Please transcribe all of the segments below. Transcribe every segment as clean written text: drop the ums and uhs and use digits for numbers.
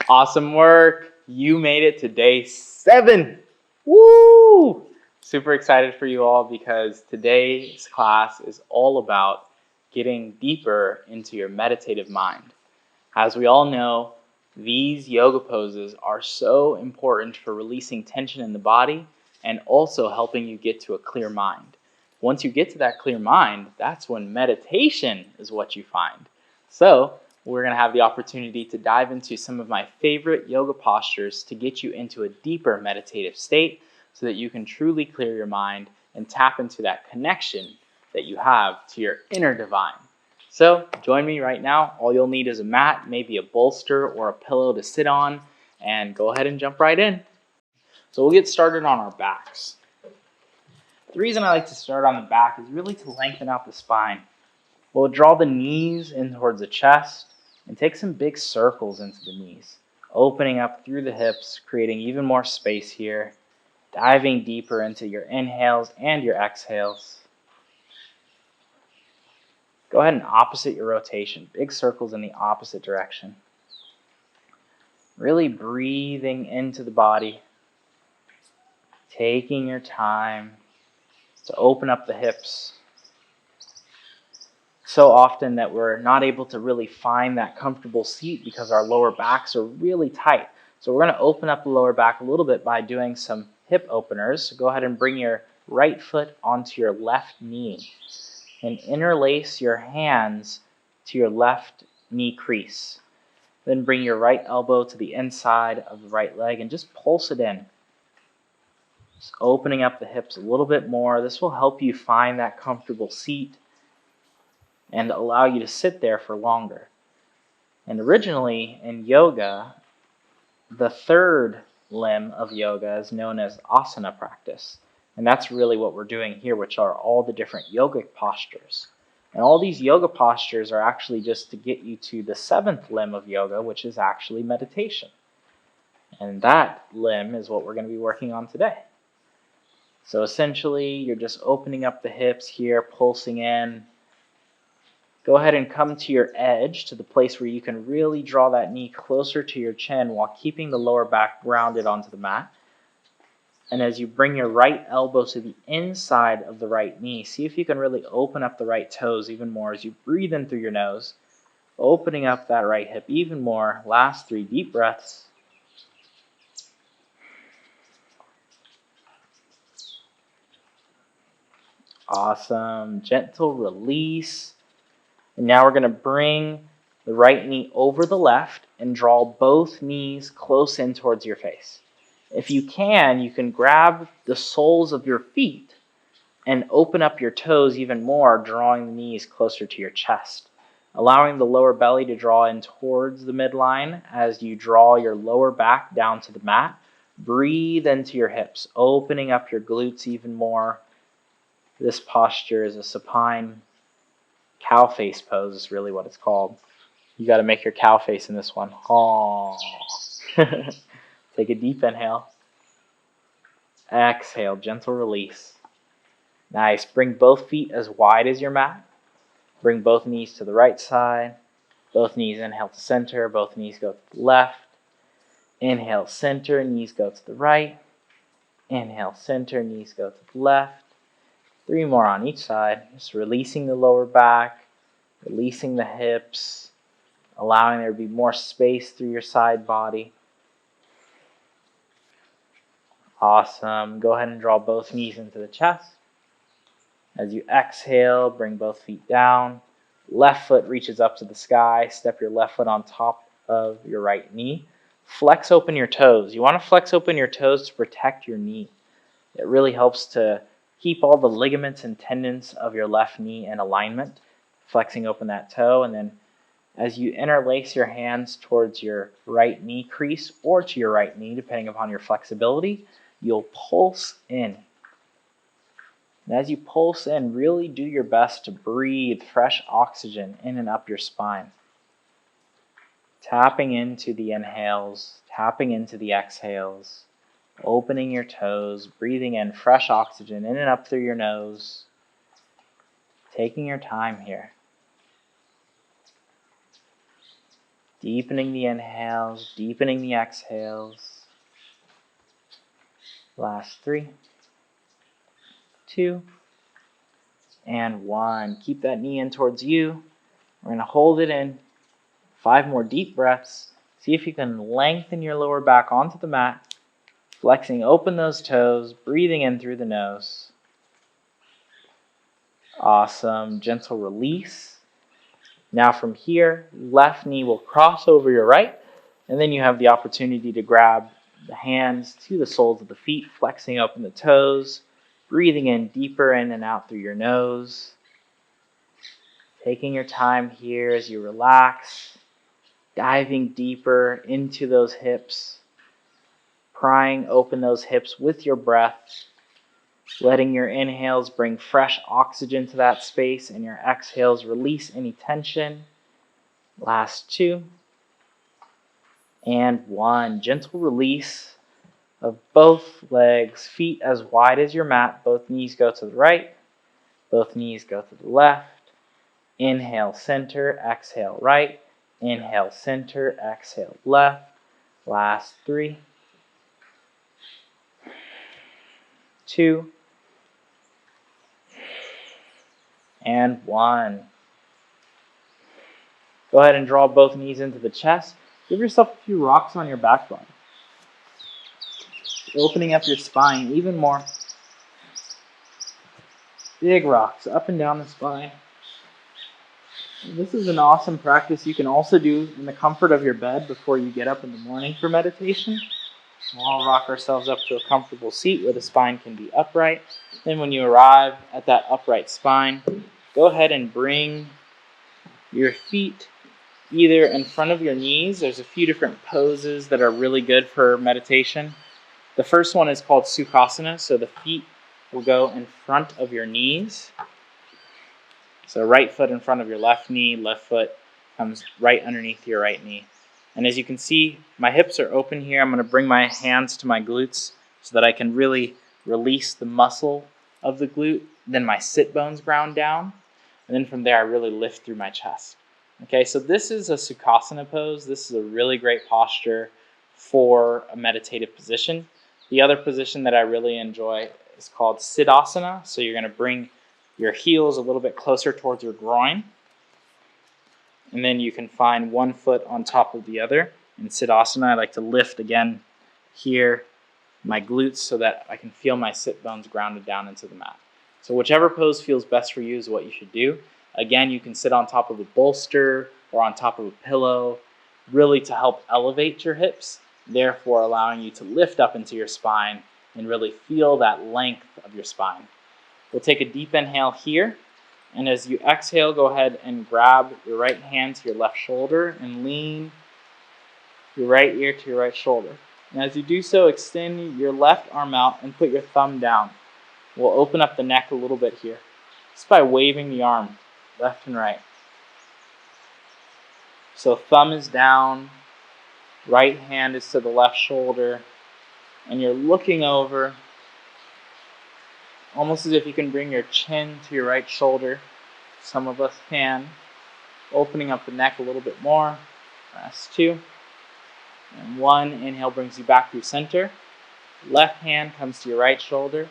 Awesome work. You made it to day 7. Woo! Super excited for you all because today's class is all about getting deeper into your meditative mind. As we all know, these yoga poses are so important for releasing tension in the body and also helping you get to a clear mind. Once you get to that clear mind, that's when meditation is what you find. So, we're going to have the opportunity to dive into some of my favorite yoga postures to get you into a deeper meditative state so that you can truly clear your mind and tap into that connection that you have to your inner divine. So join me right now. All you'll need is a mat, maybe a bolster or a pillow to sit on, and go ahead and jump right in. So we'll get started on our backs. The reason I like to start on the back is really to lengthen out the spine. We'll draw the knees in towards the chest and take some big circles into the knees, opening up through the hips, creating even more space here, diving deeper into your inhales and your exhales. Go ahead and opposite your rotation, big circles in the opposite direction. Really breathing into the body, taking your time to open up the hips. So often that we're not able to really find that comfortable seat because our lower backs are really tight. So we're going to open up the lower back a little bit by doing some hip openers. So go ahead and bring your right foot onto your left knee and interlace your hands to your left knee crease. Then bring your right elbow to the inside of the right leg and just pulse it in. Just opening up the hips a little bit more. This will help you find that comfortable seat and allow you to sit there for longer. And originally in yoga, the third limb of yoga is known as asana practice. And that's really what we're doing here, which are all the different yogic postures. And all these yoga postures are actually just to get you to the 7th limb of yoga, which is actually meditation. And that limb is what we're going to be working on today. So essentially, you're just opening up the hips here, pulsing in. Go ahead and come to your edge, to the place where you can really draw that knee closer to your chin while keeping the lower back grounded onto the mat. And as you bring your right elbow to the inside of the right knee, see if you can really open up the right toes even more as you breathe in through your nose, opening up that right hip even more. Last 3 deep breaths. Awesome. Gentle release. And now we're going to bring the right knee over the left and draw both knees close in towards your face. If you can grab the soles of your feet and open up your toes even more, drawing the knees closer to your chest, allowing the lower belly to draw in towards the midline as you draw your lower back down to the mat. Breathe into your hips, opening up your glutes even more. This posture is a supine cow face pose is really what it's called. You got to make your cow face in this one. Oh. Take a deep inhale. Exhale, gentle release. Nice. Bring both feet as wide as your mat. Bring both knees to the right side. Both knees inhale to center. Both knees go to the left. Inhale, center. Knees go to the right. Inhale, center. Knees go to the left. 3 more on each side. Just releasing the lower back. Releasing the hips. Allowing there to be more space through your side body. Awesome. Go ahead and draw both knees into the chest. As you exhale, bring both feet down. Left foot reaches up to the sky. Step your left foot on top of your right knee. Flex open your toes. You want to flex open your toes to protect your knee. It really helps to keep all the ligaments and tendons of your left knee in alignment. Flexing open that toe, and then as you interlace your hands towards your right knee crease or to your right knee, depending upon your flexibility, you'll pulse in. And as you pulse in, really do your best to breathe fresh oxygen in and up your spine. Tapping into the inhales, tapping into the exhales, opening your toes, breathing in fresh oxygen in and up through your nose, taking your time here. Deepening the inhales, deepening the exhales. Last 3, 2, and 1. Keep that knee in towards you. We're going to hold it in. 5 more deep breaths. See if you can lengthen your lower back onto the mat. Flexing open those toes, breathing in through the nose. Awesome. Gentle release. Now from here, left knee will cross over your right, and then you have the opportunity to grab the hands to the soles of the feet, flexing open the toes, breathing in deeper in and out through your nose. Taking your time here as you relax, diving deeper into those hips, prying open those hips with your breath, letting your inhales bring fresh oxygen to that space and your exhales release any tension. Last 2 and 1. Gentle release of both legs, feet as wide as your mat. Both knees go to the right, both knees go to the left. Inhale, center, exhale, right. Inhale, center, exhale, left. Last 3, 2, and 1. Go ahead and draw both knees into the chest. Give yourself a few rocks on your back body. Opening up your spine even more. Big rocks up and down the spine. This is an awesome practice you can also do in the comfort of your bed before you get up in the morning for meditation. We'll all rock ourselves up to a comfortable seat where the spine can be upright. Then when you arrive at that upright spine, go ahead and bring your feet either in front of your knees. There's a few different poses that are really good for meditation. The first one is called Sukhasana, so the feet will go in front of your knees. So right foot in front of your left knee, left foot comes right underneath your right knee. And as you can see, my hips are open here. I'm going to bring my hands to my glutes so that I can really release the muscle of the glute. Then my sit bones ground down. And then from there, I really lift through my chest. Okay, so this is a Sukhasana pose. This is a really great posture for a meditative position. The other position that I really enjoy is called Siddhasana. So you're going to bring your heels a little bit closer towards your groin. And then you can find one foot on top of the other. In Siddhasana, I like to lift again here my glutes so that I can feel my sit bones grounded down into the mat. So whichever pose feels best for you is what you should do. Again, you can sit on top of a bolster or on top of a pillow, really to help elevate your hips, therefore allowing you to lift up into your spine and really feel that length of your spine. We'll take a deep inhale here. And as you exhale, go ahead and grab your right hand to your left shoulder and lean your right ear to your right shoulder. And as you do so, extend your left arm out and put your thumb down. We'll open up the neck a little bit here, just by waving the arm left and right. So thumb is down, right hand is to the left shoulder, and you're looking over, almost as if you can bring your chin to your right shoulder. Some of us can. Opening up the neck a little bit more. Last 2. And 1. Inhale brings you back through center. Left hand comes to your right shoulder.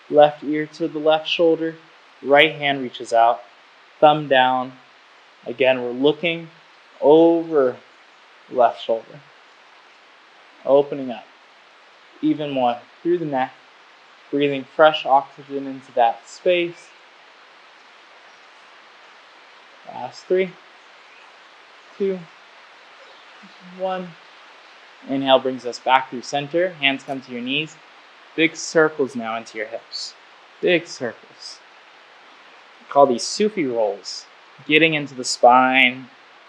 Left ear to the left shoulder. Right hand reaches out. Thumb down. Again, we're looking over left shoulder. Opening up even more through the neck. Breathing fresh oxygen into that space. Last 3, 2, 1. Inhale brings us back through center. Hands come to your knees. Big circles now into your hips. Big circles. We call these Sufi rolls. Getting into the spine,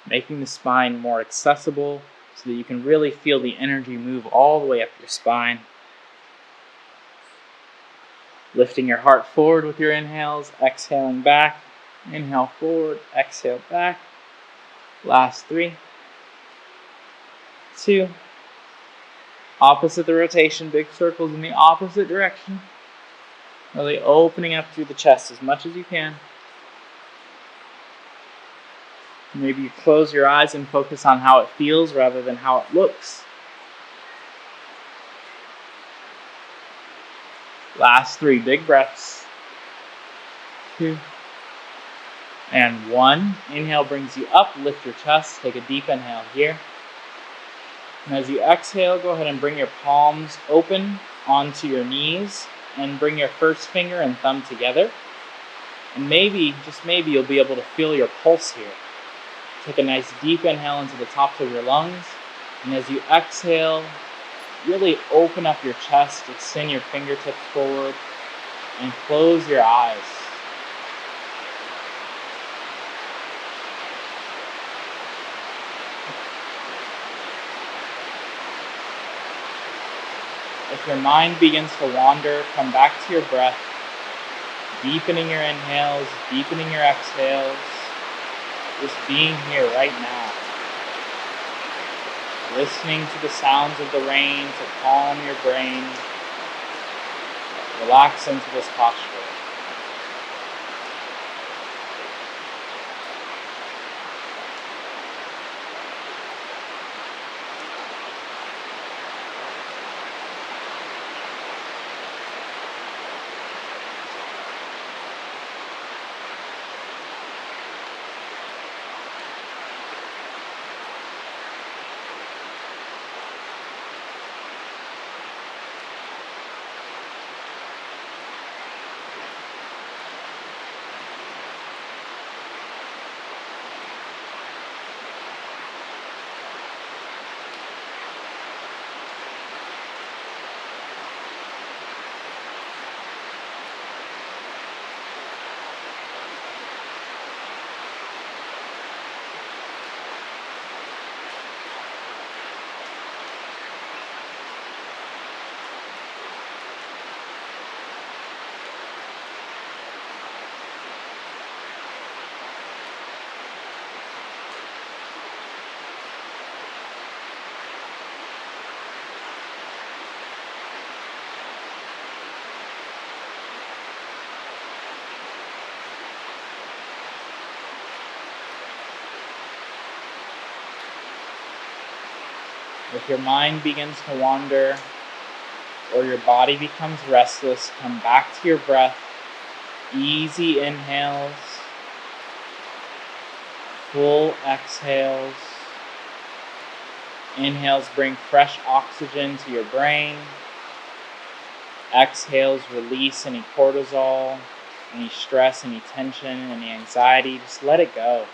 making the spine more accessible so that you can really feel the energy move all the way up your spine. Lifting your heart forward with your inhales, exhaling back. Inhale forward, exhale back. Last 3, 2. Opposite the rotation, big circles in the opposite direction. Really opening up through the chest as much as you can. Maybe you close your eyes and focus on how it feels rather than how it looks. Last 3 big breaths. 2 and 1. Inhale brings you up, lift your chest, take a deep inhale here. And as you exhale, go ahead and bring your palms open onto your knees and bring your first finger and thumb together. And maybe, just maybe, you'll be able to feel your pulse here. Take a nice deep inhale into the tops of your lungs. And as you exhale, really open up your chest, extend your fingertips forward, and close your eyes. If your mind begins to wander, come back to your breath, deepening your inhales, deepening your exhales, just being here right now. Listening to the sounds of the rain to calm your brain. Relax into this posture. If your mind begins to wander or your body becomes restless, come back to your breath. Easy inhales, full exhales. Inhales bring fresh oxygen to your brain. Exhales release any cortisol, any stress, any tension, any anxiety. Just let it go.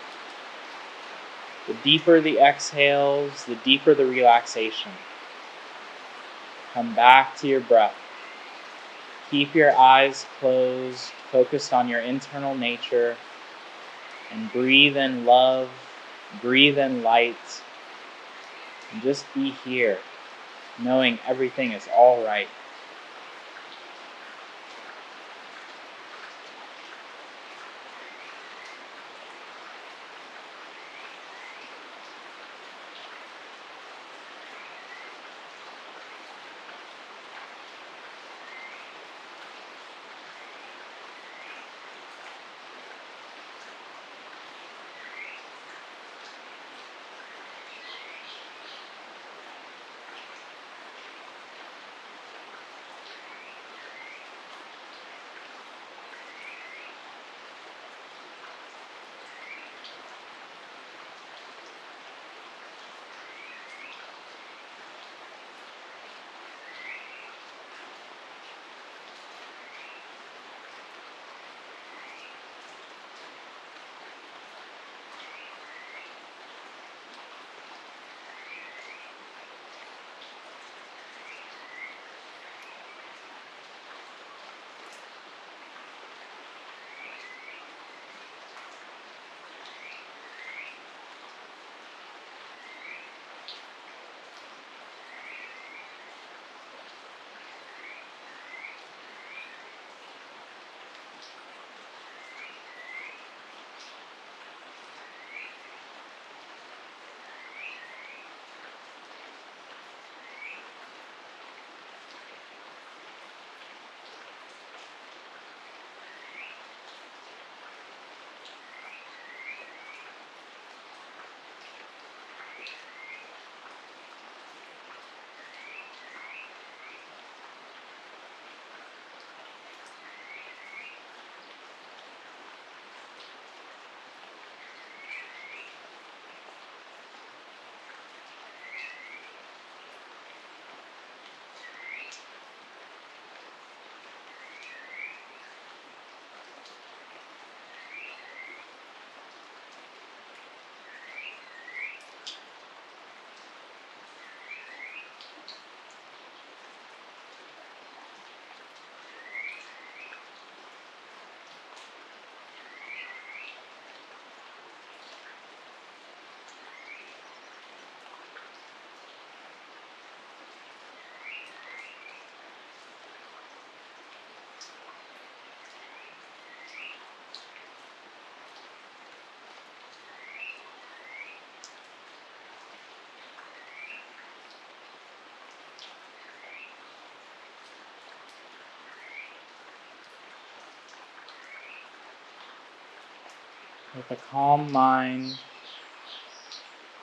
The deeper the exhales, the deeper the relaxation. Come back to your breath. Keep your eyes closed, focused on your internal nature, and breathe in love, breathe in light, and just be here, knowing everything is all right. With a calm mind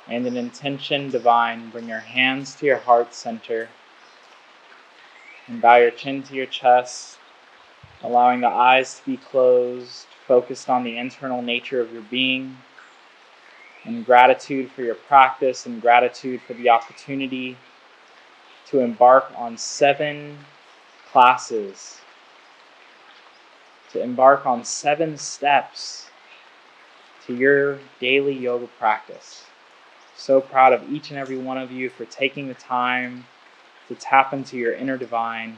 and an intention divine, bring your hands to your heart center and bow your chin to your chest, allowing the eyes to be closed, focused on the internal nature of your being, and gratitude for your practice and gratitude for the opportunity to embark on 7 classes, to embark on 7 steps to your daily yoga practice. So proud of each and every one of you for taking the time to tap into your inner divine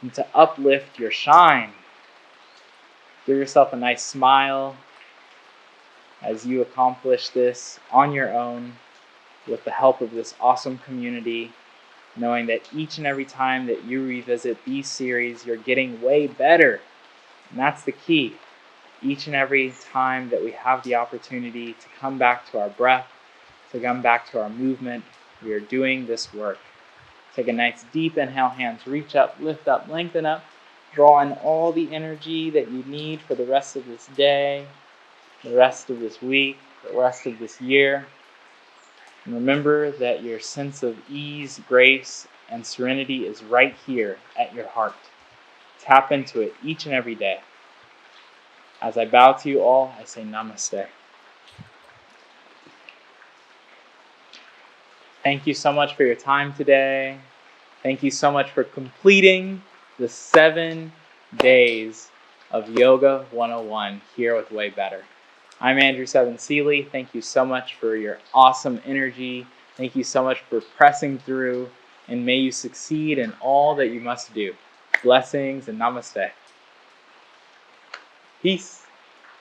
and to uplift your shine. Give yourself a nice smile as you accomplish this on your own with the help of this awesome community, knowing that each and every time that you revisit these series, you're getting way better. And that's the key. Each and every time that we have the opportunity to come back to our breath, to come back to our movement, we are doing this work. Take a nice deep inhale, hands reach up, lift up, lengthen up. Draw in all the energy that you need for the rest of this day, the rest of this week, the rest of this year. And remember that your sense of ease, grace, and serenity is right here at your heart. Tap into it each and every day. As I bow to you all, I say namaste. Thank you so much for your time today. Thank you so much for completing the 7 days of Yoga 101 here with WayBetter. I'm Andrew Seven Seeley. Thank you so much for your awesome energy. Thank you so much for pressing through, and may you succeed in all that you must do. Blessings and namaste. Peace.